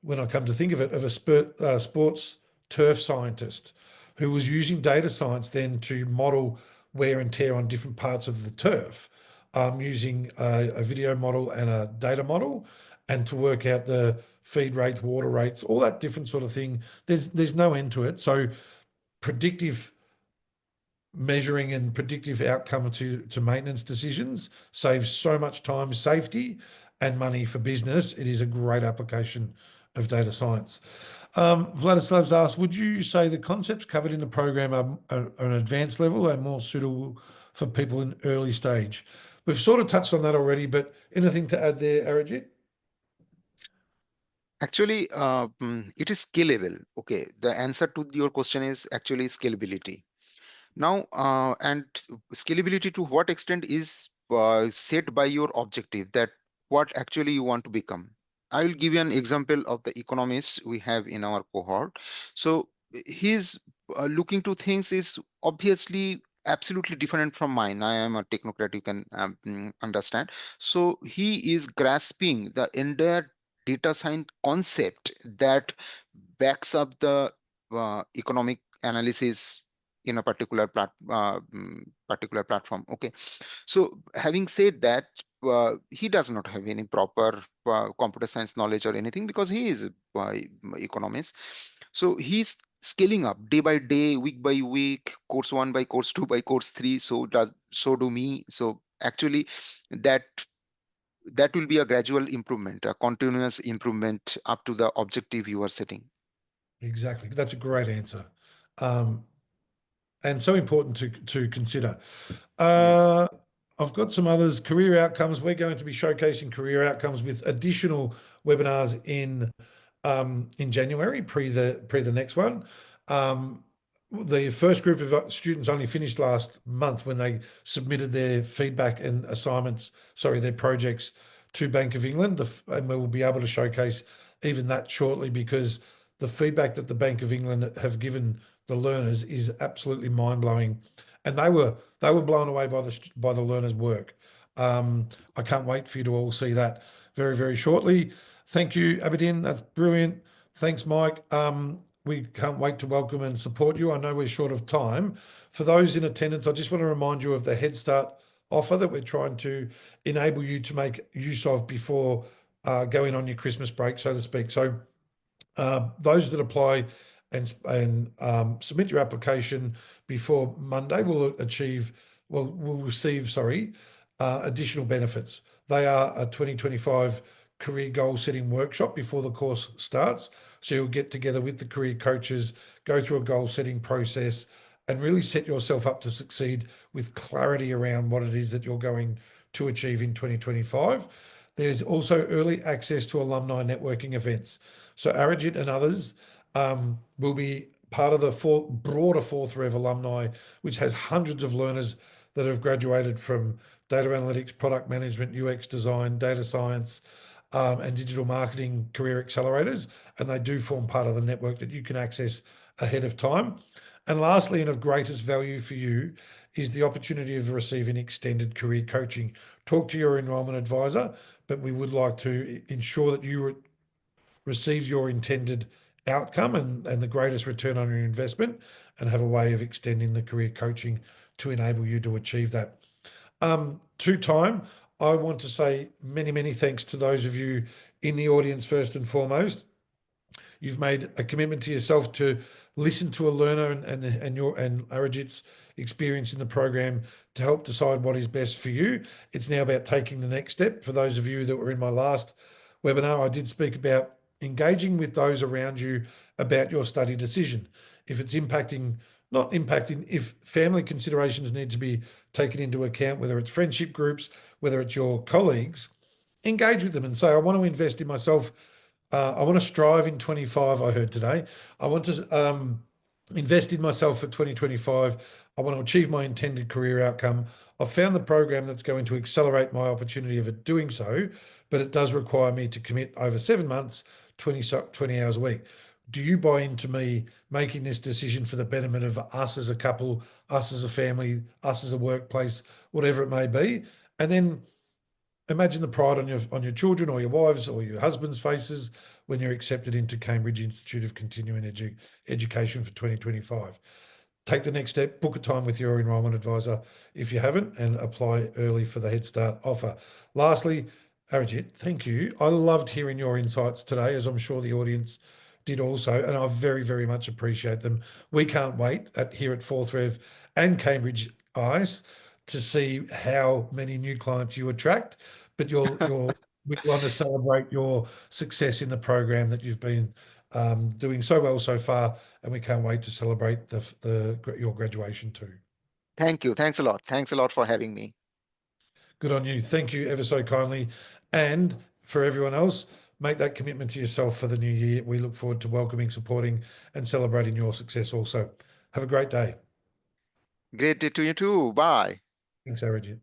when I come to think of it, of a sports turf scientist who was using data science then to model wear and tear on different parts of the turf using a video model and a data model. and to work out the feed rates, water rates, all that different sort of thing. There's no end to it. So predictive measuring and predictive outcome to maintenance decisions saves so much time, safety, and money for business. It is a great application of data science. Vladislav's asked, would you say the concepts covered in the program are an advanced level and more suitable for people in early stage? We've sort of touched on that already, but anything to add there, Arijit? Actually, it is scalable. Okay, the answer to your question is actually scalability. Now, and scalability to what extent is set by your objective, that what actually you want to become. I will give you an example of the economist we have in our cohort. So his looking to things is obviously absolutely different from mine. I am a technocrat, you can understand. So he is grasping the entire data science concept that backs up the economic analysis in a particular platform. Okay, so having said that, he does not have any proper computer science knowledge or anything, because he is economist. So he's scaling up day by day, week by week, course 1 by course 2 by course 3. So do me. So actually, that that will be a gradual improvement, a continuous improvement up to the objective you are setting. Exactly. That's a great answer. Um, and so important to consider. Yes. Uh, I've got some others. Career outcomes. We're going to be showcasing career outcomes with additional webinars in January, pre the next one. Um, the first group of students only finished last month when they submitted their feedback and assignments, sorry, their projects to Bank of England. And we will be able to showcase even that shortly, because the feedback that the Bank of England have given the learners is absolutely mind blowing, and they were blown away by the learners' work. I can't wait for you to all see that very, very shortly. Thank you, Aberdeen. That's brilliant. Thanks, Mike. We can't wait to welcome and support you. I know we're short of time. For those in attendance, I just want to remind you of the Head Start offer that we're trying to enable you to make use of before going on your Christmas break, so to speak. So those that apply and submit your application before Monday will receive, sorry, additional benefits. They are a 2025 career goal setting workshop before the course starts. So you'll get together with the career coaches, go through a goal setting process, and really set yourself up to succeed with clarity around what it is that you're going to achieve in 2025. There's also early access to alumni networking events. So Arijit and others will be part of the broader Fourth Rev alumni, which has hundreds of learners that have graduated from data analytics, product management, UX design, data science, and digital marketing career accelerators. And they do form part of the network that you can access ahead of time. And lastly, and of greatest value for you, is the opportunity of receiving extended career coaching. Talk to your enrolment advisor, but we would like to ensure that you receive your intended outcome and the greatest return on your investment, and have a way of extending the career coaching to enable you to achieve that. To time, I want to say many, many thanks to those of you in the audience first and foremost. You've made a commitment to yourself to listen to a learner and Arijit's experience in the program to help decide what is best for you. It's now about taking the next step. For those of you that were in my last webinar, I did speak about engaging with those around you about your study decision. If it's impacting, not impacting, if family considerations need to be taken into account, whether it's friendship groups, whether it's your colleagues, engage with them and say, I want to invest in myself. I want to strive in 25, I heard today. I want to invest in myself for 2025. I want to achieve my intended career outcome. I've found the program that's going to accelerate my opportunity of doing so, but it does require me to commit over 7 months, 20 hours a week. Do you buy into me making this decision for the betterment of us as a couple, us as a family, us as a workplace, whatever it may be? And then imagine the pride on your children or your wives or your husband's faces when you're accepted into Cambridge Institute of Continuing Education for 2025. Take the next step, book a time with your enrolment advisor if you haven't, and apply early for the Head Start offer. Lastly, Arijit, thank you. I loved hearing your insights today, as I'm sure the audience did also, and I very, very much appreciate them. We can't wait here at Fourth Rev and Cambridge ICE to see how many new clients you attract. But we want to celebrate your success in the program that you've been doing so well so far, and we can't wait to celebrate your graduation too. Thank you. Thanks a lot. Thanks a lot for having me. Good on you. Thank you ever so kindly. And for everyone else, make that commitment to yourself for the new year. We look forward to welcoming, supporting, and celebrating your success also. Have a great day. Great day to you too. Bye. Thanks, Arijit.